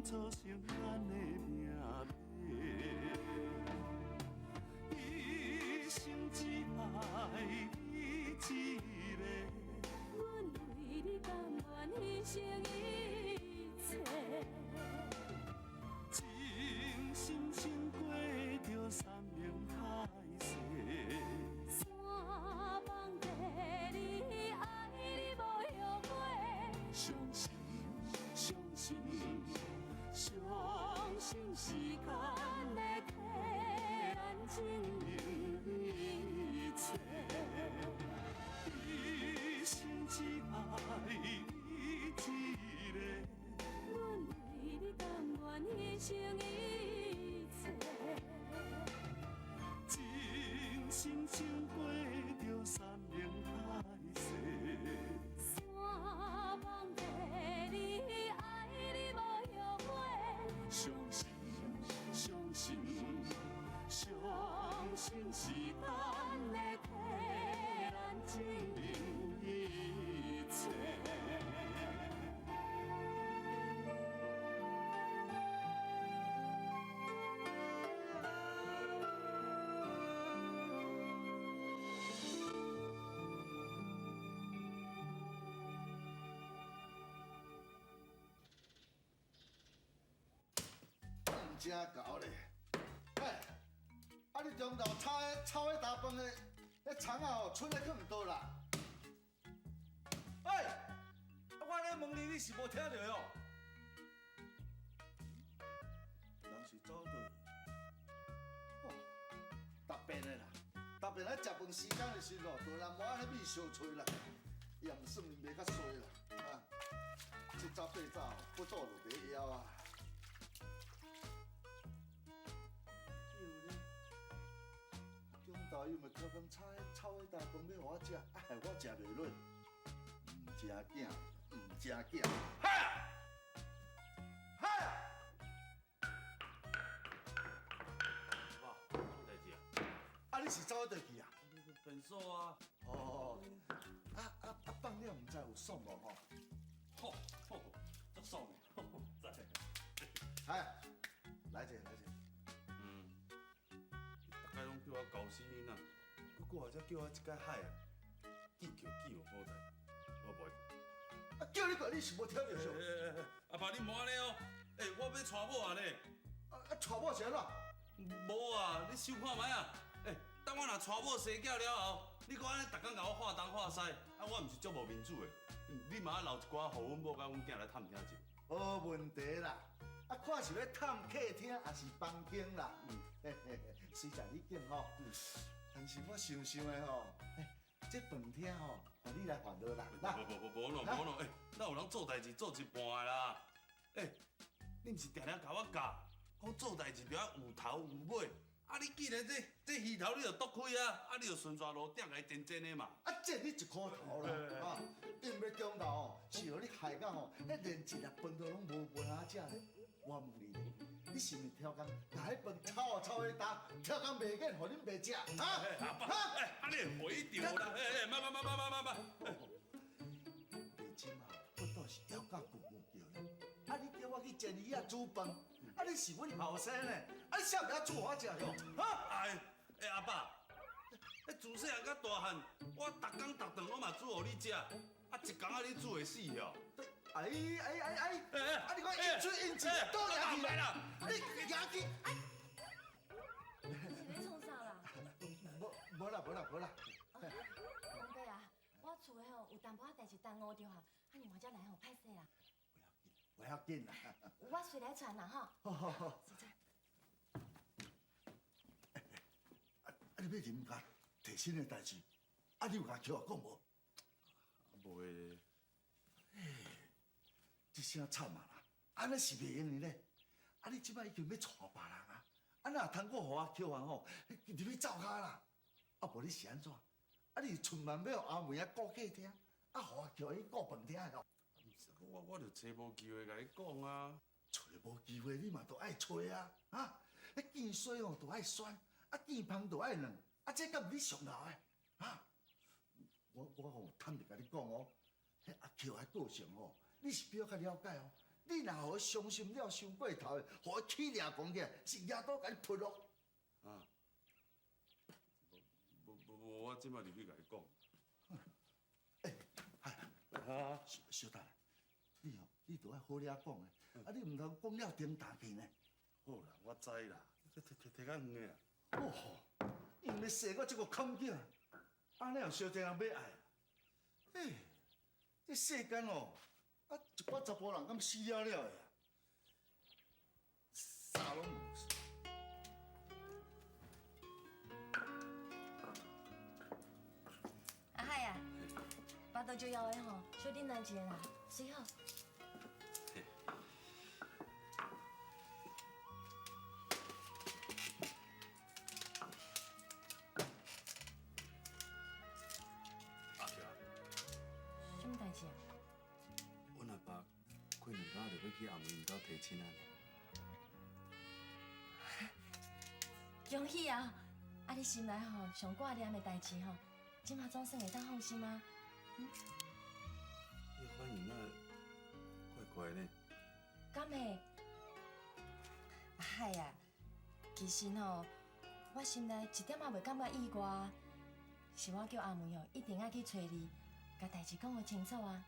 组成咱的命脉，一生只爱你一个。阮为你甘愿牺牲一切，情深深过着山盟海誓。山盟地你爱你无后悔，相信，相信，相信时间会替咱证明一切。一生只爱你一个。阮为你甘愿牺牲一切，真心情过着山盟海誓。山盟地你爱你无后悔，相信，相信，相信时间会替咱证明一切。真搞咧！哎，啊你中昼炒迄大饭的，迄葱啊吼，剩的去毋多啦。哎，我咧问你，你是无听到哟？人是走倒去。哦，特别的啦，特别咧食饭时间的时候，大人无安尼咪相催啦，也毋算袂较衰啦，啊，七早八早不倒就袂枵啊。中昼又咪偷工炒迄大饭要互我食，啊害我食袂落，毋食囝，毋食囝。嗨！嗨！哇，做代志啊？啊，你是走倒去啊？变数啊！哦，放了毋知有爽无吼？吼吼，足爽的，在。哎，来者。大家拢叫我高死囡仔，不过才叫我一届海啊！记叫记有好代，我袂。啊，叫你过你是无听着上？阿爸你莫安尼哦！我要娶某啊呢！娶某是安怎？无啊，你想看觅啊！等我若娶某生囝了后，你搁安尼逐工甲我化东化西，我毋是足无面子的。你嘛留一寡，互阮某甲阮囝来探听者。无问题啦。看是要探客厅还是房间啦？虽然你拣吼，但是我想想的吼，这饭厅吼，互你来烦恼啦。无喏，哪有人做代志做一半的啦？你毋是定定甲我教，讲做代志就要有头有尾。你既然这鱼头你就剁开啊，你就顺沙路点来煎的嘛。这你一箍头啦，因要中昼吼，是互你害到吼，连一粒饭都拢无哪食咧。我问你，你是毋是挑工把迄饭炒迄搭，挑工袂瘾，互恁袂食？你袂着啦！妈。如今啊，不倒是要甲舅舅叫的。你叫我去煎鱼煮饭，你是阮后生呢，你啥物煮我食哟？阿爸，自细汉到大汉，我逐工逐顿我嘛煮互你食，一工你煮会死哦？你看应出，倒牙去啦！你牙去！是咧创啥啦？无啦。王伯啊，我厝诶吼有淡薄仔代志耽误着哈，你我才来吼歹势啦。不要紧啦。我随来传啦吼。好。你要人家提醒的代志，你有甲叫我讲无？无诶。一声惨嘛啦，安尼是袂用的咧。你即摆已经要娶别人啊，若通过互我叫完吼，入去灶骹啦。无你是安怎？你春晚要阿妹啊顾客厅，互我叫伊顾饭厅吼。我就找无机会甲你讲啊。找无机会，你嘛都爱找啊！见水吼都爱选，见芳都爱软，这敢毋你上头的？我吼坦白甲你讲哦，迄阿 Q 迄个性哦，你是比我较了解哦。你若互伊伤心了、伤过头的，互伊气掠讲起来，是野刀甲你扑落。啊，无，我即摆入去甲伊讲。啊，小蛋，你都爱好掠讲的，你毋通讲了顶大片的。好啦，我知啦，摕较远的啦。哦，用要生我这个坎囝，安尼有小济人要爱。这世间哦，一寡查甫人敢死了的啊，啥拢无。阿海啊，巴肚就要的吼，小叮当一个啦，水好。阿桥，什么代志啊？阮阿爸过2天就要去阿妹因兜提亲啊。恭喜啊！啊，你心内吼上挂念的代志吼，即马总算会当放心啊。你反应那怪怪呢？敢会？阿海啊，其实吼，我心内一点仔袂感觉意外，是我叫阿梅吼一定要去找你，甲代志讲个清楚啊。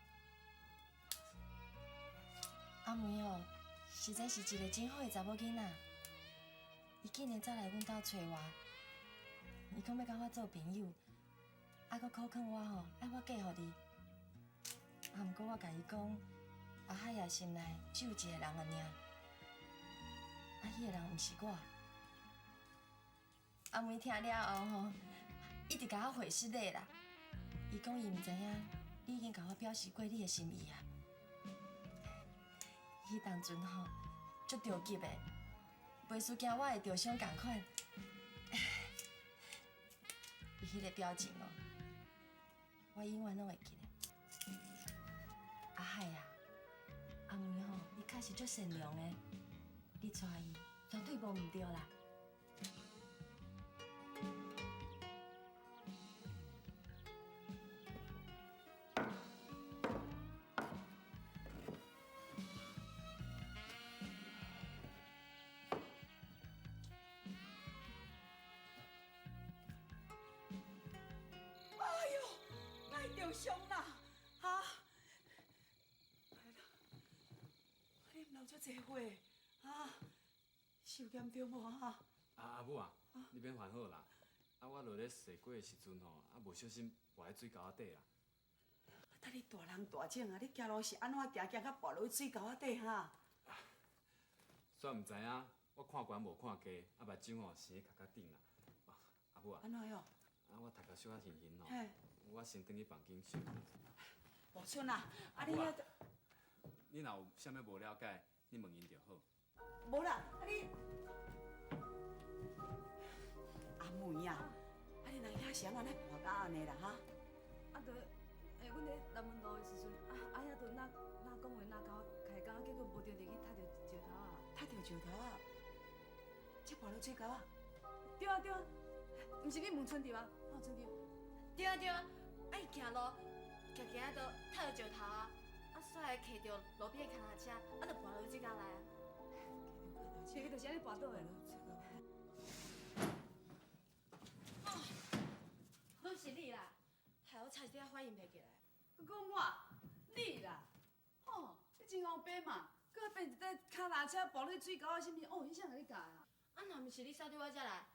阿梅吼，实在是一个真好的查某囡仔，伊竟然走来阮兜找我，伊讲要甲我做朋友，啊，搁考劝我吼，爱我嫁互你。啊，毋过我甲伊讲，阿海也心内只有一个人个尔，啊，迄个人毋是我。阿梅听了后吼，一直甲我回失礼啦。伊讲伊毋知影，你已经甲我表示过你的心意啊。迄当阵吼，足着急的，袂输惊我会着伤共款。伊迄个表情哦，我永远拢会记得。阿海啊，阿梅吼，伊确实足善良的，你带伊绝对无毋对啦。爱着伤啦，哈！你流足济血，啊，受严重无哈？阿母啊，你免烦恼啦。啊，我落咧洗过的时阵吼，啊无小心跋喺水沟仔底啦。等你大人大种啊，你行路是安怎行到跋落去水沟仔底哈？煞毋知影，我看悬无看低，啊目睭吼生较顶啦。阿母啊，安怎哟？啊我头壳小可晕晕吼，嘿，我先转去房间休。无剩啦，啊你遐你若有啥物无了解，你问因就好。无啦，啊你阿妹呀，啊你若遐是安怎咧跋到安尼啦哈？啊，就阮咧南门路的时阵，啊遐就哪讲话哪甲我开讲，结果无着入去踢着石头啊。踢着石头啊，这跋落水沟啊？对啊对啊，毋是你问春调啊？哦，春调。对啊对啊，啊伊行路行行就踢着石头啊，啊煞会骑着路边的脚踏车，啊就跋落水沟来啊。这个就是安尼跋倒的。拢是你啦，害我差一点反应袂过来。佮讲我，你啦，吼，你真后悔嘛？佮变一块脚踏车跋落去水沟啊，是毋是？哦，迄啥甲你教啊？啊，若毋是你扫对我遮来，啊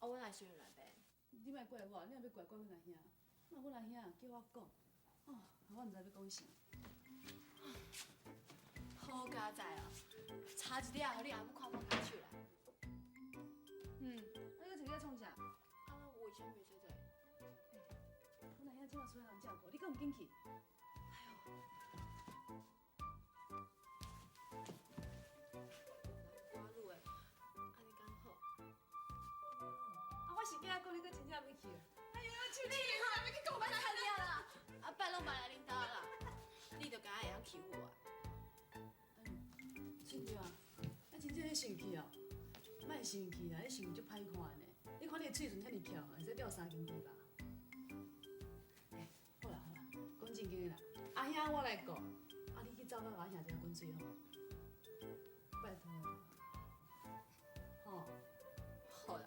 我来想来呗。你莫怪我，你若要怪阮阿兄，那阮阿兄叫我讲，哦，我毋知要讲啥。好佳哉哦，差一点，互你阿母看我拍手来。嗯，啊，你个一个创啥？啊，我为什么袂洗澡？阮阿兄即马所有人照顾，你敢有紧去？我录的，安尼刚好。啊，我是惊讲你佫真正要去。哎呦，像你哈，要去讲摆看你啦，啊摆拢摆来恁兜啦，你着敢会晓欺负我？真正，啊真正咧生气哦，莫生气啦，你生足歹看呢。你看你的嘴唇遐尼翘，会使掉3斤皮吧？好啦好啦，讲正经的啦，阿兄我来顾，啊你去走到阿兄遮滚水好。拜托了。哦，好啦。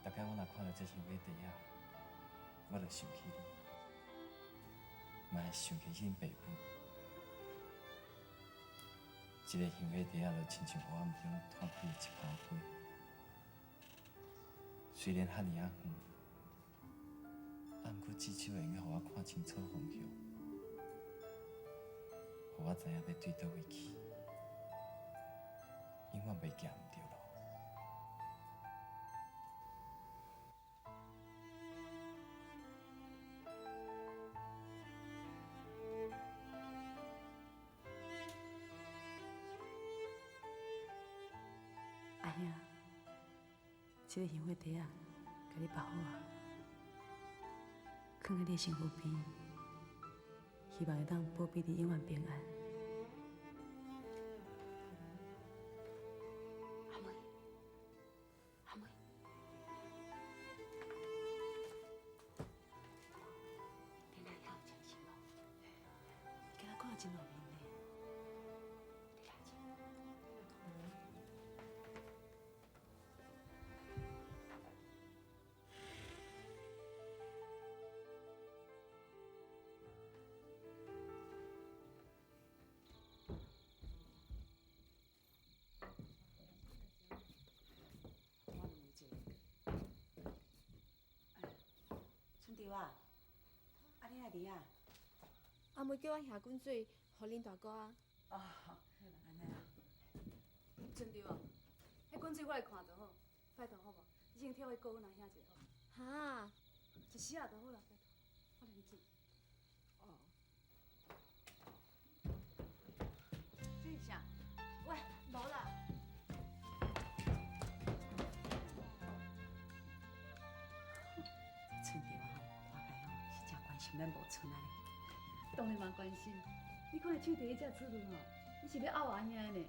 大概我若看到这香火地仔，我就想起你，嘛会想起恁爸母。一个香火地仔就亲像黑暗中摊开一盘花，虽然遐尼远，啊，毋过至少会用互我看清楚方向，互我知影要对倒位去，永远袂行毋对路。阿兄，这个香火地啊，甲你包好啊，放在你的身躯边，希望会当保庇你永远平安。阿妹，阿妹，你哪样有真心哦？今仔看得真落面呢。春潮啊，啊你哪伫啊？阿妹叫我下滚水，互恁大哥啊。哦，安尼啊。春潮啊，迄滚水我来看就好，拜托好无？你先替我顾阮阿兄一下好。哈，一时啊就好啦，拜托，我来去煮。哦。水是啥？喂，无啦。春潮啊吼，看起来吼是真关心咱无村啊咧。当然嘛关心，你看伊唱第一只出路吼，你是要拗阿兄的呢。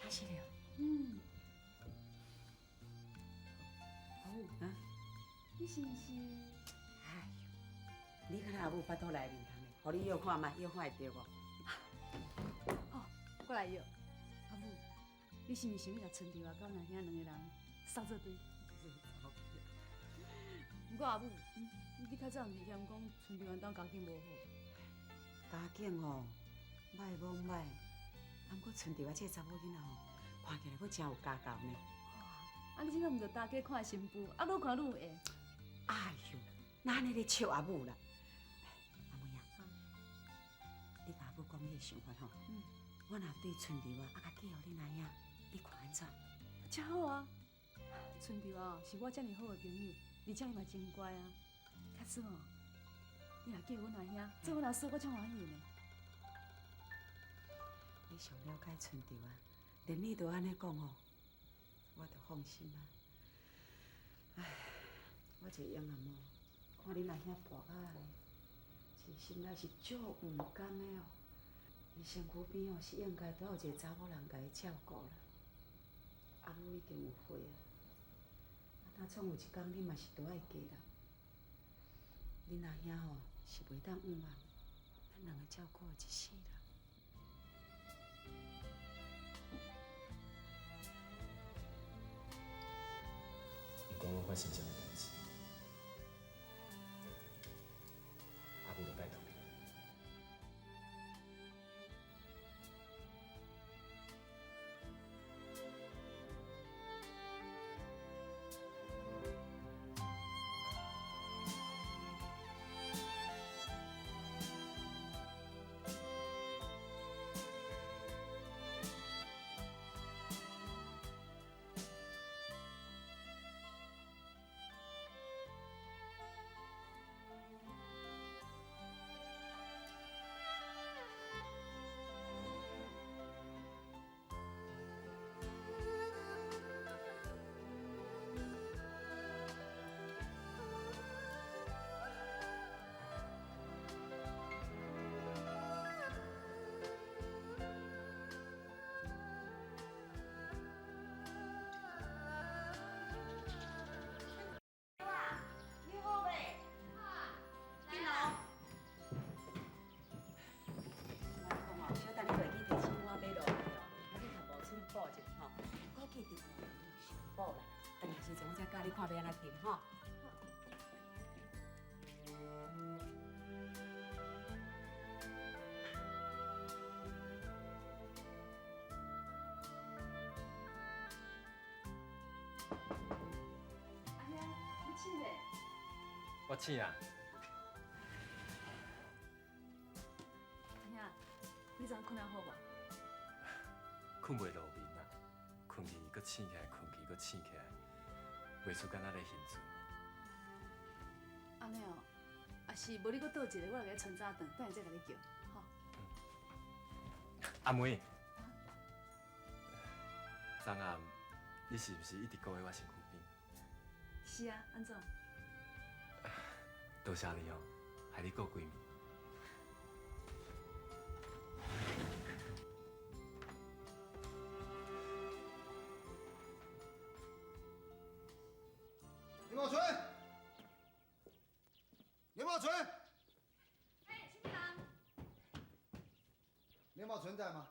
真是了。嗯。阿母啊，你是毋是？哎呦，你看阿母巴肚内面汤的，互你药看嘛，药看会着无？哦，我来药。阿母，你是毋是想要甲春潮啊、甲阮阿兄两个人扫做对？不过阿母，你较早毋是嫌讲春潮因兜家境无好？家境吼，歹无歹，啊，不过春潮啊，这个查某囡仔吼，看起来佫真有家教呢。啊，你即摆毋着大家看新妇，啊，愈看愈有缘。哎呦，哪安尼咧笑阿母啦？阿妹啊，你甲阿母讲你的想法吼，我若对春潮啊，甲介绍恁阿兄，你看安怎？真好啊！春潮啊，是我遮尔好的朋友，而且伊嘛真乖啊。假使吼，你若介绍阮阿兄，做阮阿嫂，我真欢喜呢。你上了解春潮啊，连你都安尼讲哦。我就放心啊！唉，我一个养阿某，看恁阿兄跋啊咧，是心内是足唔甘的哦。伊身躯边哦是应该都有一个查某人甲伊照顾啦。阿母已经有岁啊，啊，总有一天你嘛是都爱嫁啦。恁阿兄吼是袂当冤枉，咱两个照顾一世啦。不管我发生啥物代志，阿母就拜托你。教你看要安怎定吼。阿兄，你醒未？我醒啊，阿兄，你昨困了好无？困袂落眠啊，困去搁醒起来，困去搁醒起来，袂输敢若咧现厝。安尼哦，啊是，无你搁倒一个，我来给你穿早顿，等下再甲你叫，吼。阿妹，昨暗你是毋是一直顾喺我身躯边？是啊，安怎？多谢你哦，害你顾几暝。林茂春，林茂春，哎，新郎。林茂春在吗？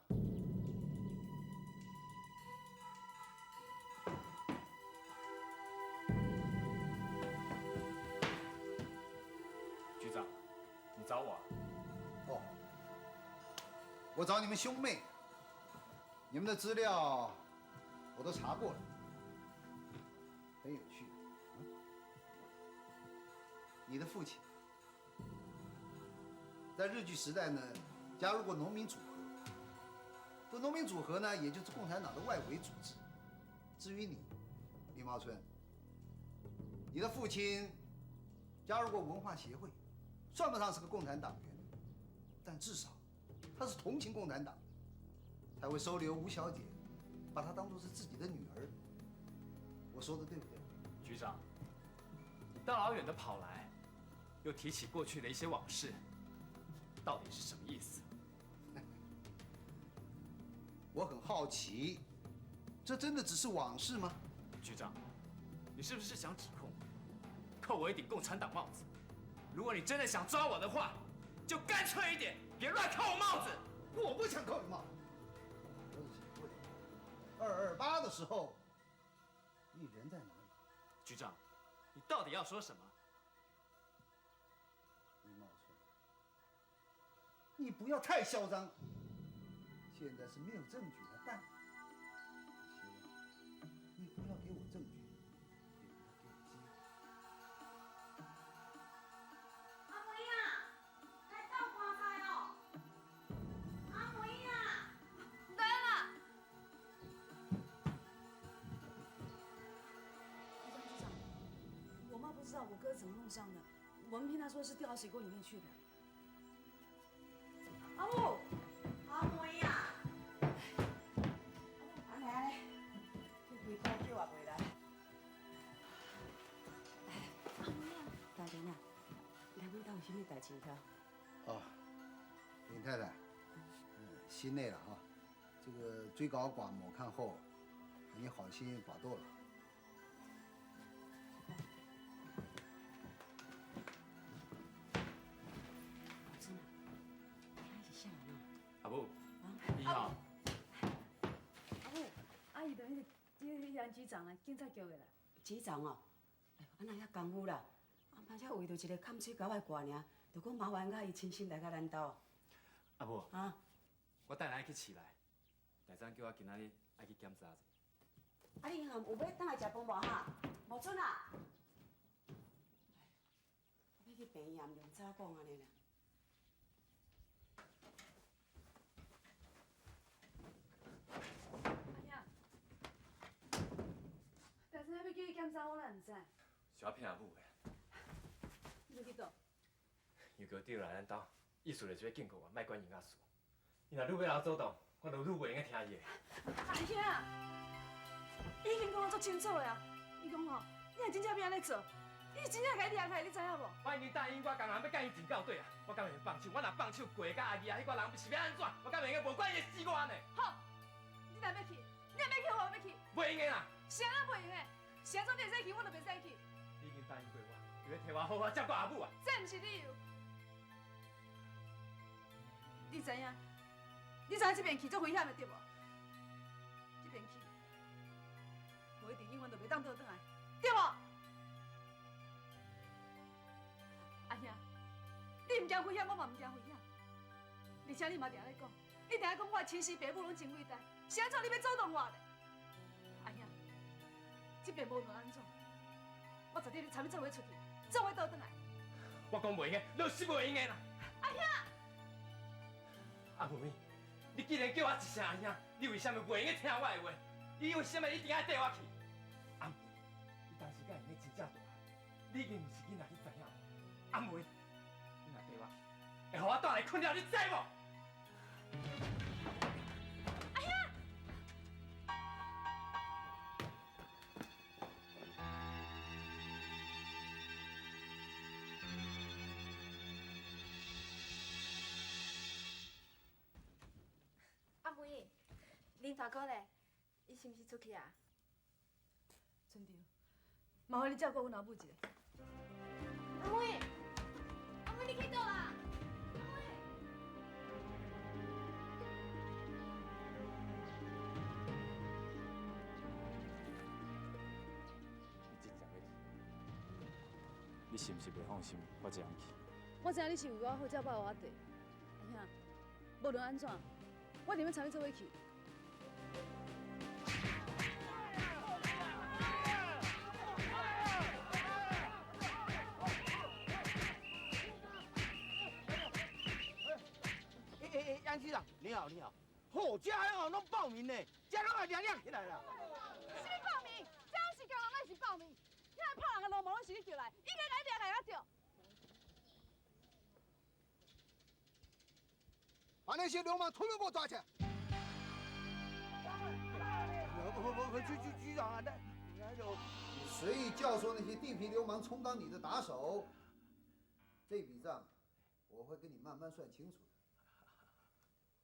局长，你找我啊？哦，我找你们兄妹，你们的资料我都查过了，很有趣。你的父亲在日据时代呢，加入过农民组合。这农民组合呢，也就是共产党的外围组织。至于你，李茂春，你的父亲加入过文化协会，算不上是个共产党员，但至少他是同情共产党，才会收留吴小姐，把她当作是自己的女儿。我说的对不对？局长，你大老远的跑来，又提起过去的一些往事，到底是什么意思？我很好奇，这真的只是往事吗？局长，你是不是想指控我，扣我一顶共产党帽子？如果你真的想抓我的话，就干脆一点，别乱扣我帽子。我不想扣你帽子，我只想问，228的时候，你人在哪里？局长，你到底要说什么？李茂春，你不要太嚣张了。现在是没有证据的，但希望你不要给我证据，也不要给我机会。阿妹啊，来倒看菜哦。阿妹啊，来了。局长，我妈不知道我哥怎么弄伤的，我们骗她说是掉到水沟里面去的。阿木，阿妹啊，安尼安尼，你规家叫也袂来。阿妹啊，大人啊，来阮兜有啥物代志吗？哦，林太太，心累了哈，这个追稿寡抹看后，你好心把舵了。真的，你是啥人啊？阿母，啊，你好。阿母，阿姨的迄杨局长啊，警察局的啦。局长哦，哎呦，安那遐功夫啦，而且为着一个砍水沟的挂尔，就讲麻烦甲伊亲身来到咱兜。阿母，啊，我等下爱去市内，大长叫我今仔日爱去检查者。啊，你有要等来食饭无哈？茂春啊，要去病院用早讲安尼啦。阿兄，但是要叫伊检查，我哪唔知？是我骗阿母的，你要去倒？又叫调来咱兜，意思就是要警告我，莫管营仔事。伊若愈要老走动，我就愈袂用听伊的。阿兄，伊已经讲我足清楚的啊！伊讲吼，你若真正要安尼做，伊真正该抓起来，你知影无？我已经答应我工人要甲伊尽到底啊！我敢袂放手，我若放手过甲阿姨啊，迄个人是要安怎？我敢袂用无管伊死我呢？好，你若要去，你若要去，我要去。袂用的啦！谁人袂用的？谁做你会使去，我就袂使去。你已经答应过我，就要替我好好照顾阿母啊！这毋是理由。你知影？你知影这边去足危险的对无？这边去，无一定永远就袂当倒转来。对无？阿兄，你唔惊危险，我嘛唔惊危险。而且你嘛定咧讲，你定咧讲我亲生爸母拢真伟大，是安怎你要阻挡我咧？阿兄，这边无论安怎，我绝对你参你做伙出去，做伙倒转来。我讲袂用，就是袂用的啦。阿兄，阿妹，你既然叫我一声阿兄，你为什么袂用听我的话？你为什么一定要缀我去？阿妹，你当时甲因真正大，你已经不是囡仔，你知影无？阿妹，你若缀我去，会互我带来困扰，你知无？阿妹，恁大哥咧，伊是毋是出去啊？春潮，麻烦你照顾阮老母一下。阿妹，阿妹你去倒啦？你真正要去？你是毋是袂放心我这样去？我知影你是为我好，才把我地。阿兄，无论安怎，我宁愿参你做伙去。杨局长，你好，你好。嚯，这还好，拢报名呢，这拢也亮亮起来了。什么报名？这样是叫人那是报名？遐拍人的流氓拢是你叫来，应该来抓来个着。把那些流氓统统给我抓起来！不，局长啊，那就你随意教唆那些地痞流氓充当你的打手，这笔账我会跟你慢慢算清楚的。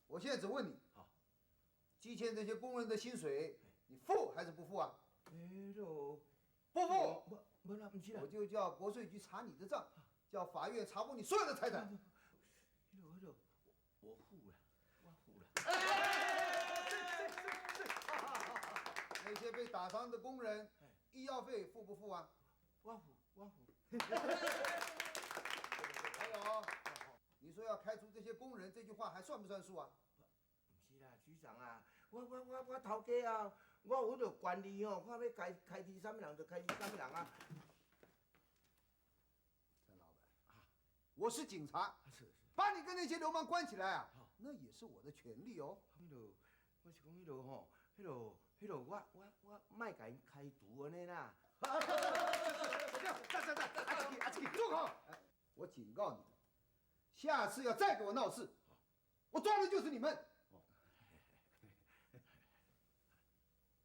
我现在只问你，基建这些工人的薪水，你付还是不付啊？不付，不啦，不是啦，我就叫国税局查你的账，叫法院查获你所有的财产。我付了，我付了。那些被打伤的工人，医药费付不付啊？我付。还有，你说要开除这些工人，这句话还算不算数啊？不是啦，局长啊，我头家啊，我有迄个权利哦，看要开除什么人就开除什么人啊。陈老板，我是警察，把你跟那些流氓关起来啊，那也是我的权利哦。我是讲迄个吼，迄个我卖甲因开除安尼啦。阿奇，住口！我警告你，下次要再给我闹事，我抓的就是你们。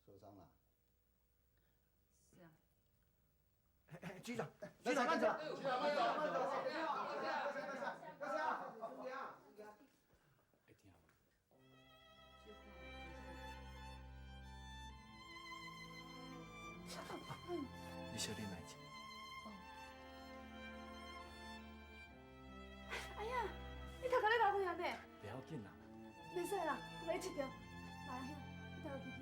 受伤了？是啊。局长，慢走。慢走。慢走。兄弟啊！会听无？你小忍耐一下。哎呀，你头壳咧流血安尼？不要紧啦。袂使啦，我来切掉。来阿兄，你带我去去。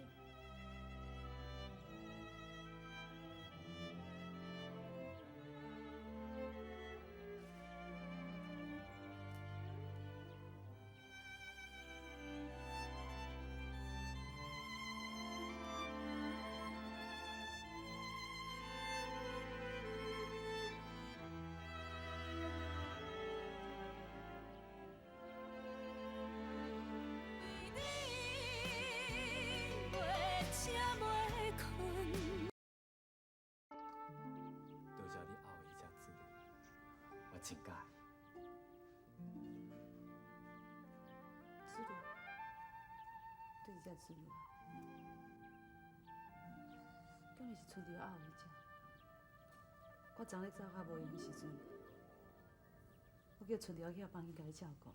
多谢你后的这资料，我真介意。是的，就是这资料。敢是春潮后迄只？我昨日走较无闲的时阵，我叫春潮去遐帮伊家己照顾。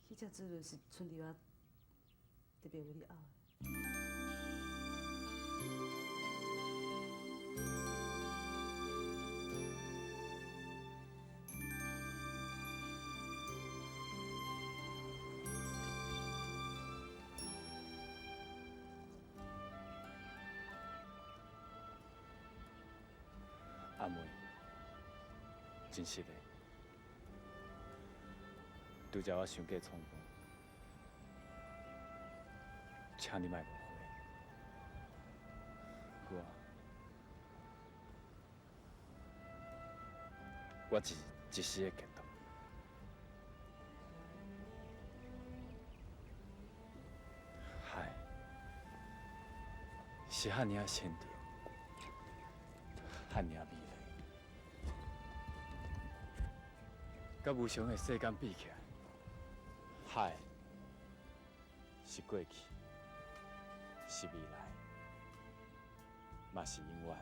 迄只资料是春潮特别为你后的。真实的，拄则我想过冲动，请你莫误会。我是一时的激动。海是遐尔深沉，遐尔美丽，甲无常的世间比起来，海是过去，是未来，嘛是永远。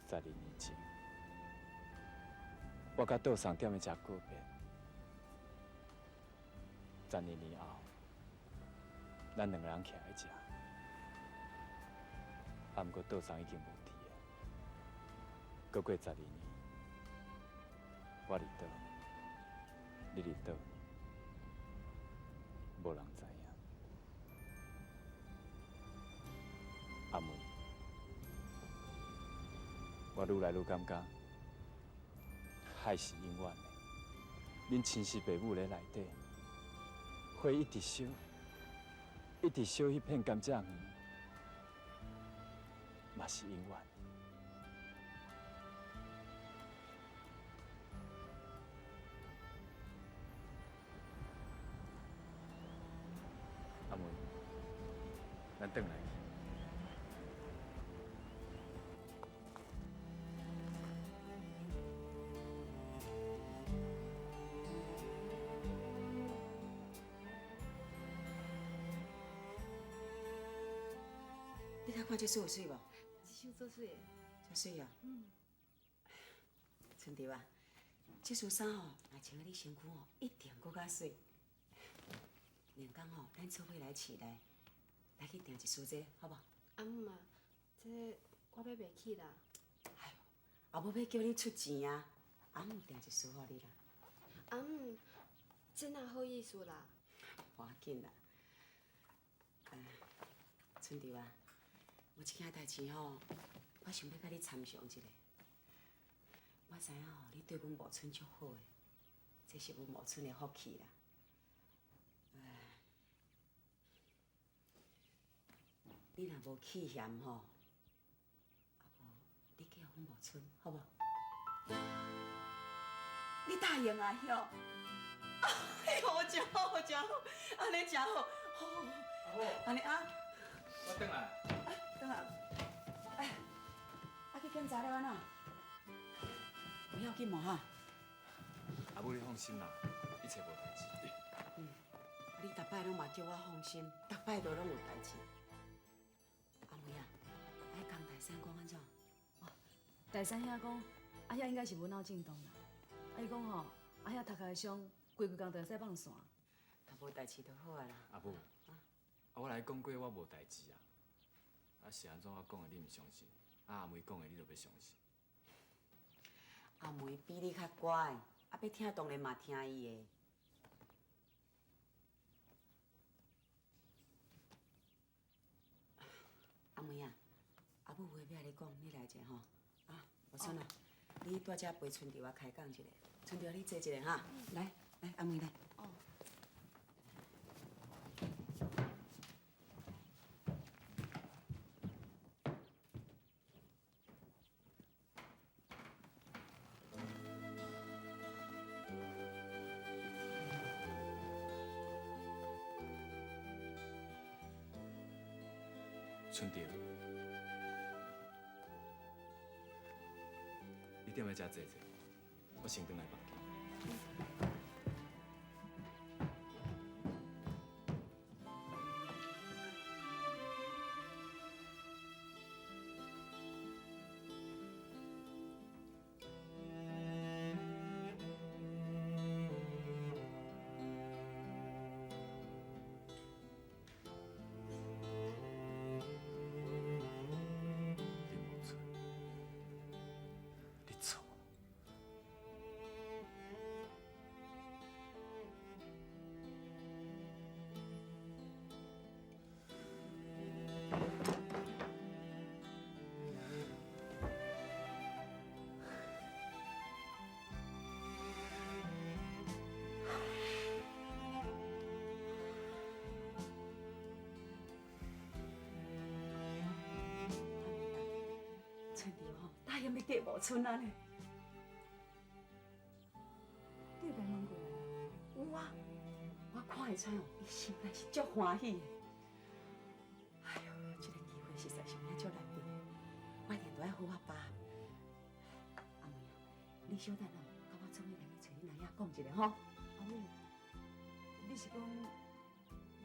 12年前，我甲岛上踮咧食过便，12年后，咱两个人徛咧食，啊，毋过岛上已经无伫啊。搁过12年，我伫倒，你伫倒，无人知影。阿妹。我愈来愈感觉，海是永远的。恁亲生爸母咧内底，花一直烧，一直烧迄片甘蔗园，嘛是永远。阿妹，咱转来。你睇看这首有水无？这首做水的。做水啊！春潮啊，这束衫吼，若穿喺你身躯吼，一定搁较水。连讲吼，咱做伙来市内，来去订一束这，好无？阿姆啊，这我买袂起啦。哎呦，阿母要叫你出钱啊！阿母订一束互你啦。阿姆，这哪好意思啦？无要紧啦。春潮啊，有一件代志吼，我想要甲你参详一下。我知影吼，你对阮无春足好诶，这是阮无春的福气啦。你若无气嫌吼，啊无你嫁阮无春，好无？你答应啊，哟！哎呦，真好，真好，安尼真好，好，安尼啊。我转来。等下，哎，啊去检查了安怎？不要紧嘛哈。阿母，你放心啦，一切无代志。你逐摆拢嘛叫我放心，逐摆都拢有代志。阿妹啊，爱讲大山讲安怎？大山遐讲，阿遐应该是无脑震动啦。啊，伊讲吼，阿遐头壳伤，规工就会使放线。若无代志就好啊啦。阿母，我来讲过我无代志啊。是安怎我讲的你毋相信？阿妹讲的你就要相信。阿妹比你较乖，要听当然嘛听伊的。阿妹啊，阿母有话要你讲，你来者吼。啊，无错啦，你带遮陪春潮开讲一下。春潮，你坐一下哈。来，阿妹来。哦。春潮，你踮咧遮坐坐，我先转来房间。阿嫌要嫁无村啊呢？你有甲伊问过来啊？有啊，我看会出哦，伊心内是足欢喜的。哎呦，这个机会实在是有影足难得的，我一定都要好我爸。阿妹啊，你小等哦，甲我做伙来去找你奶奶讲一下吼。阿母，你是讲要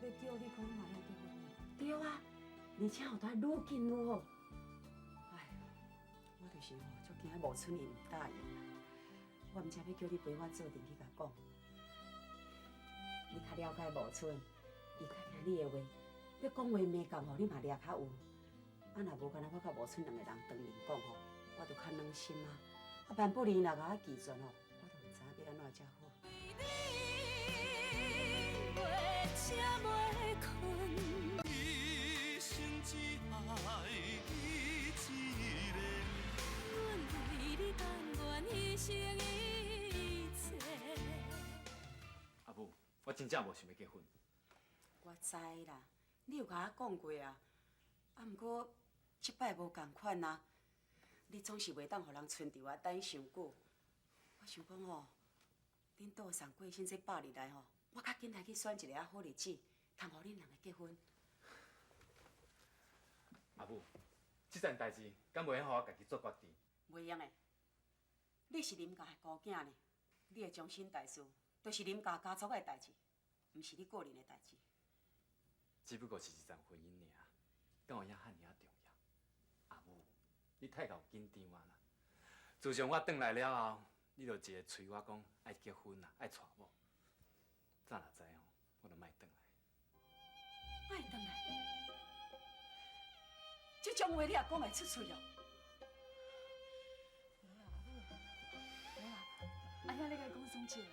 叫你跟你奶奶结婚呢？对啊，而且哦，都要愈紧愈好。哎，我就是吼，足惊无村伊唔答应啦。我毋知要叫你陪我做阵去甲讲。你较了解无村，伊较听你的话，要讲话骂讲吼，你嘛掠较有。啊，若无干那我甲无村两个人当面讲吼，我就较软心啊。啊，万不离若甲我拒绝吼，我就毋知影要安怎才好。一生只爱你一个。阮为你甘愿牺牲一切。阿母，我真正无想要结婚。我知啦，你有甲我讲过啊。啊，毋过即摆无共款啊。你总是袂当互人剩伫我等伤久。我想讲吼，恁倒送过身这8日来吼，我较紧来去选一个好日子，通互恁两个结婚。阿母，这件代志敢袂用互我家己做决定？袂用诶，你是林家的孤囝呢，你的终身大事，就是林家家族的代志，毋是你个人的代志。只不过是一桩婚姻尔，敢有影遐尔重要？阿母，你太够紧张啊啦！自从我转来了后，你就一个催我讲爱结婚啦，爱娶某。早若知哦，我就莫转来。莫转来，这种话你也讲会出嘴哦？阿兄，你甲伊讲生笑的啦。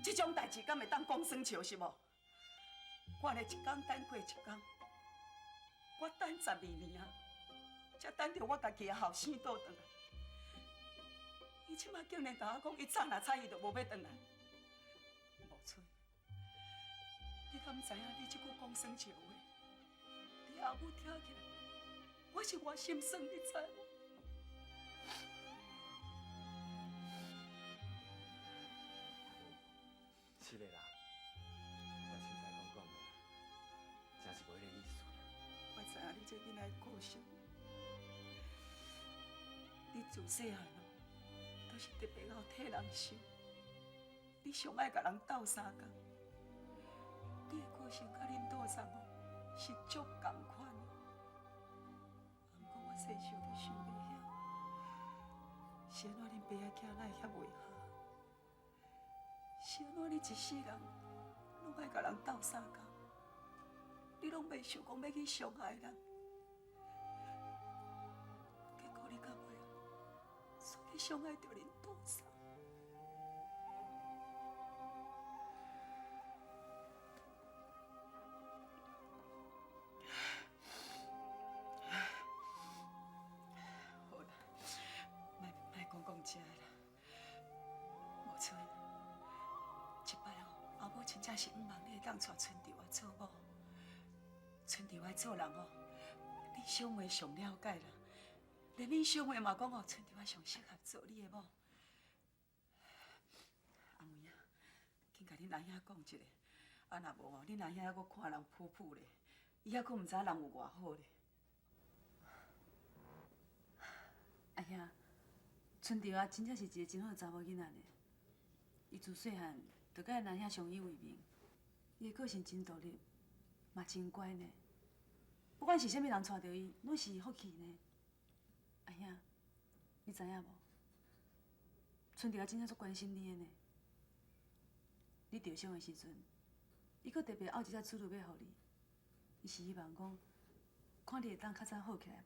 这种代志敢会当讲算笑是无？我咧一天等过一天，我等12年啊，才等到我家己的后生倒转来。伊即马竟然甲我讲，伊早若知伊就无要转来。无错，你敢知影你即句讲算笑话？你阿母听起来，我是偌心酸，你知无？是的啦，我凊彩讲的，真是无迄个意思。我知影你这囡仔的个性，你自细汉哦，都是特别好替人想，你上爱甲人斗相共，你的个性甲恁倒送哦是足共款的。不过我细想都想袂晓，是安怎恁爸仔囝哪会遐袂合？是安怎你一世人拢爱甲人斗相共？你拢袂想讲要去伤害人，结果你到尾啊，煞去伤害着恁倒送。好啦，莫讲这个啦，无错，即摆哦，阿母真正是毋望你会当带春丽我做某。春丽我做人哦，你小妹上了解啦，连恁小妹嘛讲哦，春丽我上适合做你的某。阿妹啊，紧甲恁阿兄讲一下，啊若无哦，恁阿兄还阁看人普普咧，伊还阁毋知人有偌好咧。阿兄，春潮啊，真正是一个真好的查某囡仔呢。伊自细汉就甲因阿兄相依为命，伊的个性真独立，嘛真乖呢。不管是啥物人娶到伊，拢是福气呢。阿兄，你知影无？春潮啊，真正足关心你的呢。你受伤的时阵，伊阁特别拗一只出路要互你，伊是希望讲，看你会当较早好起来无？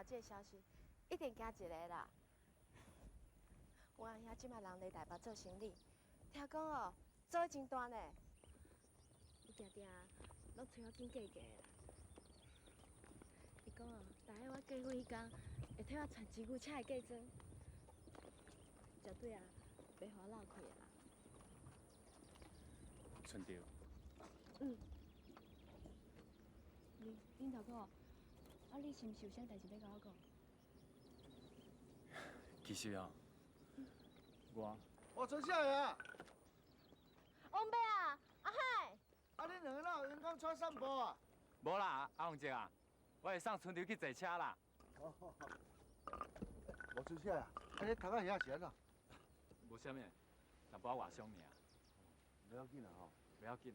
这消息，一定惊一个啦。我阿兄即摆人来台北做生意，听讲哦，做得真大呢。伊定定拢催我紧嫁嫁啦。伊讲哦，大概我结婚迄天，会替我传2牛车的嫁妆，绝对啊，袂互我落亏的啦。春潮，嗯。恁头哥，啊，你是毋是有啥代志要甲我讲？其实哦，我春少爷，王伯啊，阿海，啊，恁两个哪有员工出来散步啊？无啦，阿凤姐啊，我会送春潮去坐车啦。好。我春少爷，啊，你头壳遐是安怎？无啥物，淡薄仔外伤尔。不要紧啦吼。不要紧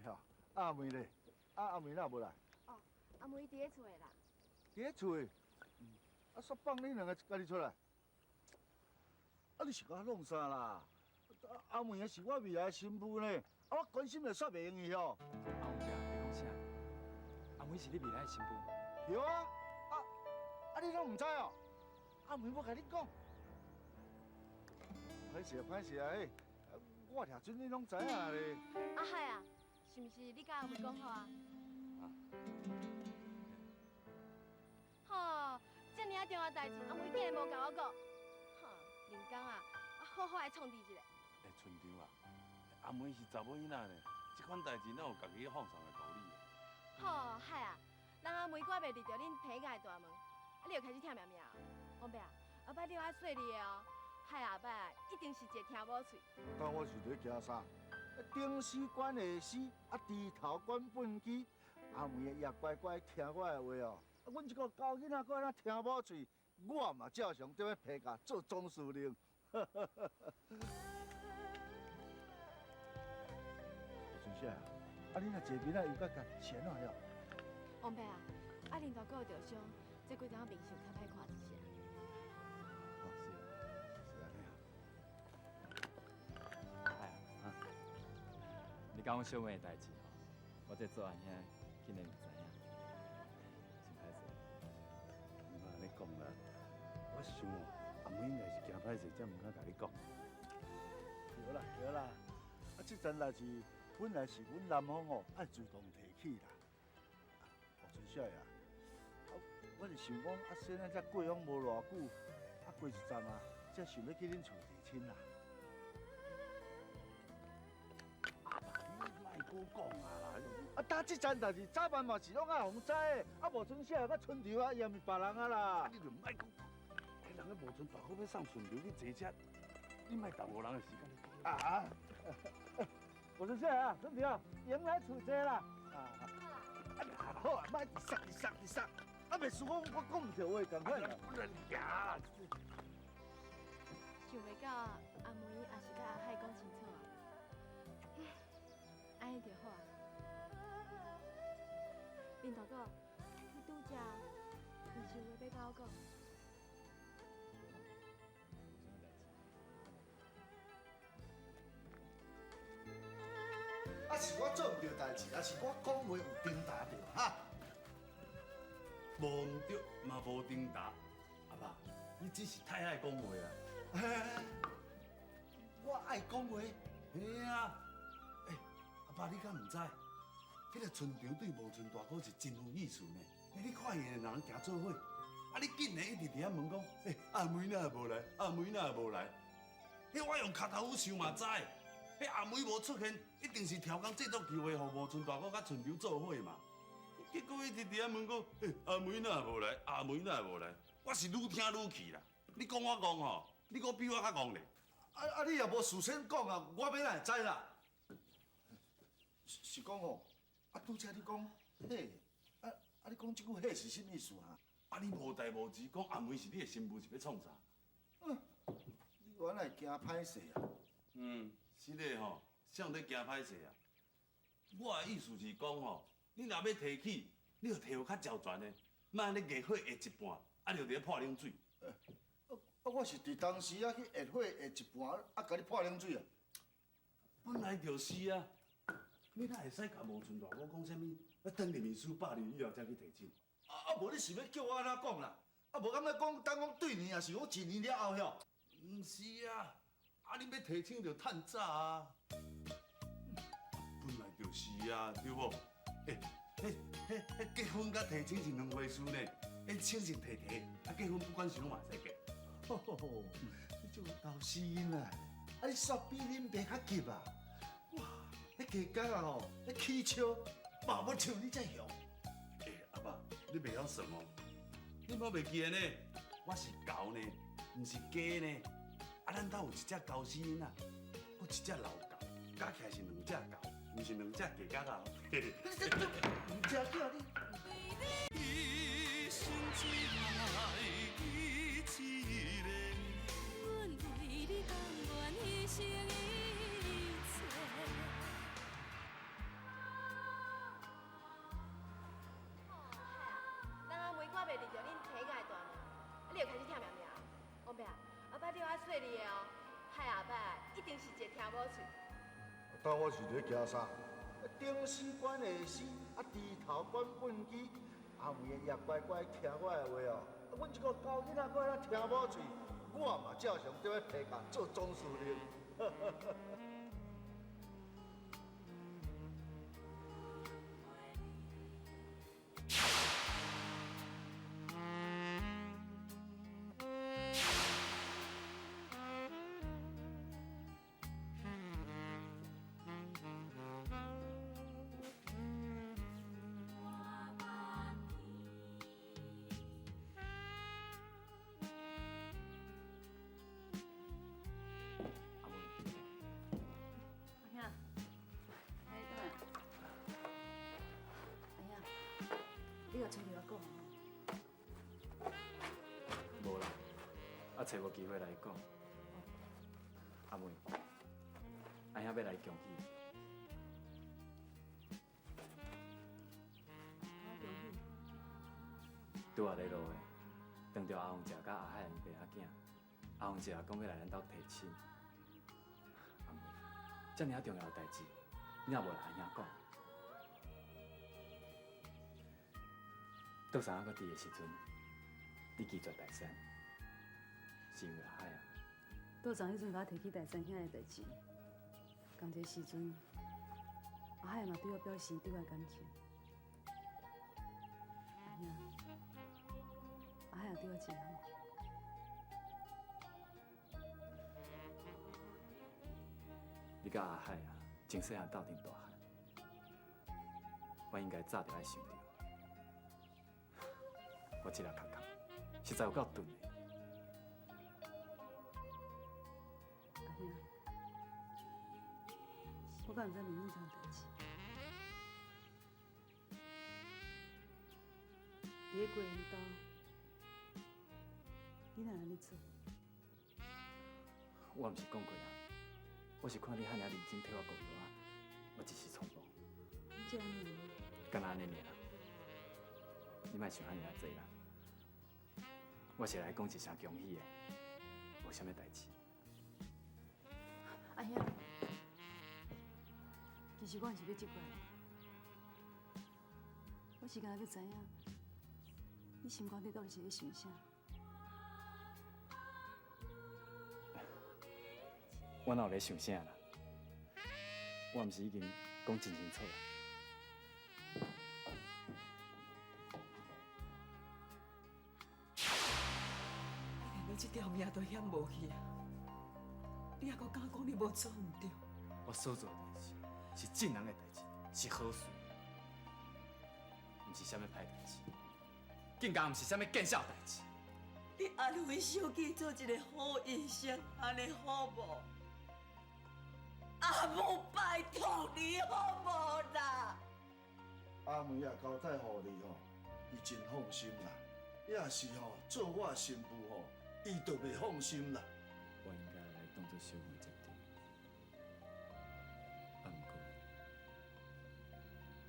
啦。啊，阿妹咧？阿妹哪无来？哦，阿妹伫咧厝诶啦。伫咧厝诶。啊，煞放恁两个家己出来。啊，你是甲我弄啥啦？阿妹也是我未来的新妇呢，啊，我关心就煞袂用伊哦。阿凤姐，你讲啥？阿妹是你未来的新妇？对啊，你拢唔知哦？阿妹要甲你讲。歹势啊，嘿，我听准你拢知影咧。阿海啊，是毋是你甲阿妹讲好啊？吼，遮尔啊重要代志，阿妹竟然无甲我讲。吼，人工啊，好好来创治一下。春潮啊，阿妹是查某囡仔呢，这款代志哪有家己放松的道理啊？吼，海啊，人阿妹我袂离着恁体家的大门，啊，你又开始听命命啊？王伯啊，后摆你爱说你的哦，海后摆啊一定是一个听某喙。当我是咧惊啥？顶死管下死，啊低头管粪机。阿妹也乖乖听我的话哦。啊，阮一个高囡仔搁安怎听某喙，我嘛照常对要批假做总司令。春夏啊，你若坐面啊，又甲甲钱啊了？王伯啊，啊恁大哥有着伤，这几天面相较歹看一些。哦，是安尼啊。哎啊，你讲我小妹的代志吼，我这做阿兄竟然唔知影，真歹势。唔通安尼讲啦，我想阿妹应该是惊歹势，才唔敢甲你讲。对啦，啊，这件代志本来是阮男方哦爱主动提起啦。哦，春夏呀，我是想讲，啊，现在才过往无偌久，啊，过一站啊，才想要去恁厝提亲啦。你莫搁讲啊啦！啊，但这件代志早晚嘛是拢爱互知的，啊，无春夏甲春潮啊，也毋是别人啊啦。你就莫搁讲，迄人咧无存大好要送春潮去坐车，你莫耽误人的时间。啊！我春夏啊，春潮，迎来厝坐啦。好啊，莫直塞，啊，袂输我讲唔着话，共款啦。不能呀！想袂到阿妹也是甲阿海讲清楚啊，安尼就好啊。恁大哥，你拄则有想要甲我讲？啊，是我做唔对代志，还是我讲话有顶打着哈？无唔对，嘛无顶答。阿爸，你只是太爱讲话啊！我爱讲话。嘿啊！阿爸，你敢唔知？迄个春潮对无存大哥是真有意思呢。你看伊个人行做伙，啊，你竟然一直伫遐问讲，阿妹哪会无来？阿妹哪会无来？我用脚头想嘛知。阿妹无出现，一定是调工制作机会，互无存大哥甲春潮做伙嘛。结果一直伫遐问讲，阿妹哪会无来？阿妹哪会无来？我是愈听愈气啦。你讲我戆吼，你搁比我较戆咧。你也无事先讲啊，我要哪会知啦？是讲哦，拄则你讲嘿，你讲即句嘿是啥意思啊？你无代无志讲阿妹是你的新妇，是要创啥？你原来惊歹势啊？是咧吼，谁在惊歹势啊？我的意思是讲吼，你若要提起，你就提互较焦全的，莫安尼热火下一半，就伫咧泼冷水。我是伫当时啊去热火下一半，甲你泼冷水啊。本来就是啊，你哪会使甲无存大哥讲啥物？要等入面书8年以后才去提亲？无你是要叫我安怎讲啦？无敢要讲，等讲对年，也是讲一年了后哟。毋是啊，你要提醒着趁早啊。本来就是啊，对无？结婚甲提亲是两回事呢。请请提，结婚不管想嘛使结。吼吼吼，你这有道理呐！你煞比恁爸较急啊！哇，迄价格啊吼，起笑，嘛要像你遮凶。阿爸，你袂晓算哦？你莫袂记呢？我是猴呢，毋是鸡呢。咱家有一只高死囡仔，搁一只老狗，加起来是两只狗，毋是两只鸡狗。唔吃叫你。一生只爱你一个，阮为你甘愿牺牲一切。咱阿妹看袂离着恁体界大呢，你又开始听命命。王伯啊，后摆你要说你的哦，海后摆一定是一个听某喙。当我是咧行啥？顶死管下死，低头管本机。阿妹也乖乖听我的话哦。阮一个高囡仔，搁来听某喙，我嘛照常对我提架做总司令。你甲找着我讲哦。无啦，找无机会来讲。阿妹，阿兄要来恭喜。我恭喜。拄下咧路的，撞着阿凤姐甲阿海因爸仔囝。阿凤姐讲要来咱兜提亲。阿妹，遮尔重要的代志，你也无来阿兄讲。倒三仔搁伫的时阵，你拒绝大山，是因为阿海啊？倒昨迄阵甲我提起大三兄的代志，同一个时阵，阿海嘛对我表示对我的感情。阿兄，阿海也对我真好。你甲阿海啊，从细汉斗阵大汉，我应该早就爱想到。我这个壳壳实在有够钝的。阿兄，我敢毋知问你一桩代志。伫咧过年兜，你哪安尼做？我毋是讲过啊，我是看你遐尔认真替我顾药啊，我一时冲动。你这安尼，干那安尼尔？你莫想遐尔济啦。我是来讲一声恭喜的，无啥物代志。阿兄，其实我是要责怪你，我是敢要知影，你心肝底到底是咧想啥？我哪有咧想啥啦？我毋是已经讲真清楚啦。你这条命都险无去啊！你还阁敢讲你无做唔对？我所做的代志是正人的代志，是好事，毋是啥物歹代志，更加毋是啥物见笑代志。你安慰小姐做一个好医生，安尼好无？阿母拜托你好无啦？阿妹啊，交代互你吼，伊真放心啦。要是吼做我媳妇吼，伊就袂放心啦。我应该来当作小妹才对。啊，毋过，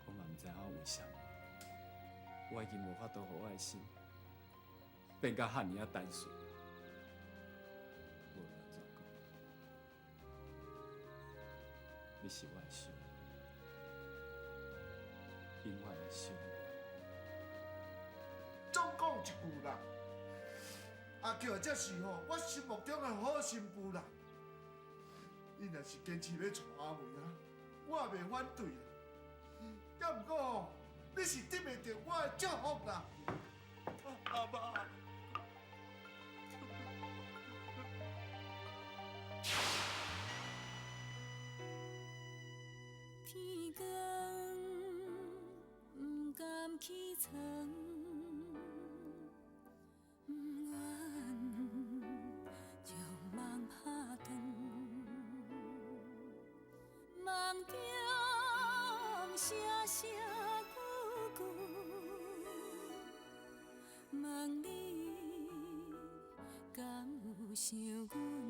我嘛毋知影为啥，我已经无法度互我的心变甲遐尔啊单纯。无论安怎讲，你是我的小妹，永远的小妹。阿桥才是吼我心目中的好媳妇啦。你若是坚持要娶阿梅啊，我也袂反对啦。要毋过吼，你是得袂到我的祝福啦。阿爸。天光不敢起床，不愿将梦拍断，梦中声声句句，问你敢有想阮？